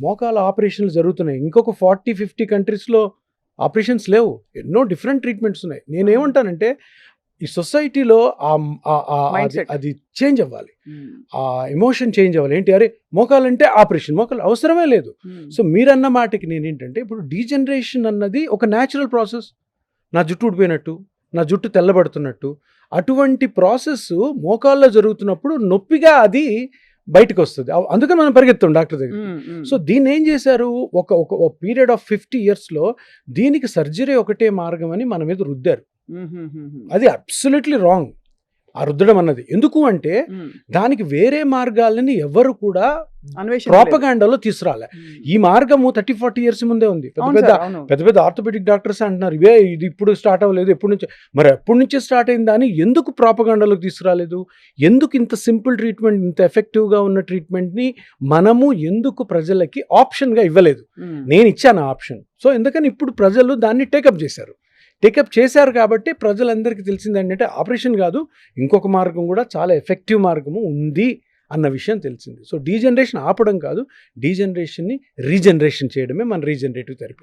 మోకాల ఆపరేషన్లు జరుగుతున్నాయి. ఇంకొక 40-50 కంట్రీస్లో ఆపరేషన్స్ లేవు. ఎన్నో డిఫరెంట్ ట్రీట్మెంట్స్ ఉన్నాయి. నేనేమంటానంటే ఈ సొసైటీలో అది చేంజ్ అవ్వాలి. ఆ ఎమోషన్ చేంజ్ అవ్వాలి. ఏంటి, అరే మోకాలంటే ఆపరేషన్, మోకాలు అవసరమే లేదు. సో మీరన్న మాటకి నేనేంటంటే, ఇప్పుడు డీజనరేషన్ అన్నది ఒక న్యాచురల్ ప్రాసెస్. నా జుట్టు ఊడిపోయినట్టు, నా జుట్టు తెల్లబడుతున్నట్టు, అటువంటి ప్రాసెస్ మోకాల్లో జరుగుతున్నప్పుడు నొప్పిగా అది బయటకు వస్తుంది. అందుకని మనం పరిగెత్తాం డాక్టర్ దగ్గర. సో దీన్ని ఏం చేశారు, ఒక పీరియడ్ ఆఫ్ 50 yearsలో దీనికి సర్జరీ ఒకటే మార్గం అని మన మీద రుద్దారు. అది అబ్సల్యూట్లీ రాంగ్ ఆ రుద్దడం అన్నది. ఎందుకు అంటే దానికి వేరే మార్గాలని ఎవరు కూడా ప్రోపగాండాలో తీసుకురాలే. ఈ మార్గము 30-40 years ముందే ఉంది. పెద్ద పెద్ద ఆర్థోపెడిక్ డాక్టర్స్ అంటున్నారు ఇవే, ఇది ఇప్పుడు స్టార్ట్ అవ్వలేదు, ఎప్పటి నుంచి, మరి ఎప్పటి నుంచే స్టార్ట్ అయిందా అని ఎందుకు ప్రోపగాండాలోకి తీసుకురాలేదు? ఎందుకు ఇంత సింపుల్ ట్రీట్మెంట్, ఇంత ఎఫెక్టివ్గా ఉన్న ట్రీట్మెంట్ని మనము ఎందుకు ప్రజలకి ఆప్షన్గా ఇవ్వలేదు? నేను ఇచ్చాను ఆప్షన్. సో ఎందుకని ఇప్పుడు ప్రజలు దాన్ని టేకప్ చేశారు కాబట్టి ప్రజలందరికీ తెలిసింది ఏంటంటే ఆపరేషన్ కాదు, ఇంకొక మార్గం కూడా చాలా ఎఫెక్టివ్ మార్గము ఉంది అన్న విషయం తెలిసింది. సో డీజనరేషన్ ఆపడం కాదు, డీజనరేషన్ని రీజనరేషన్ చేయడమే మన రీజనరేటివ్ థెరపీ.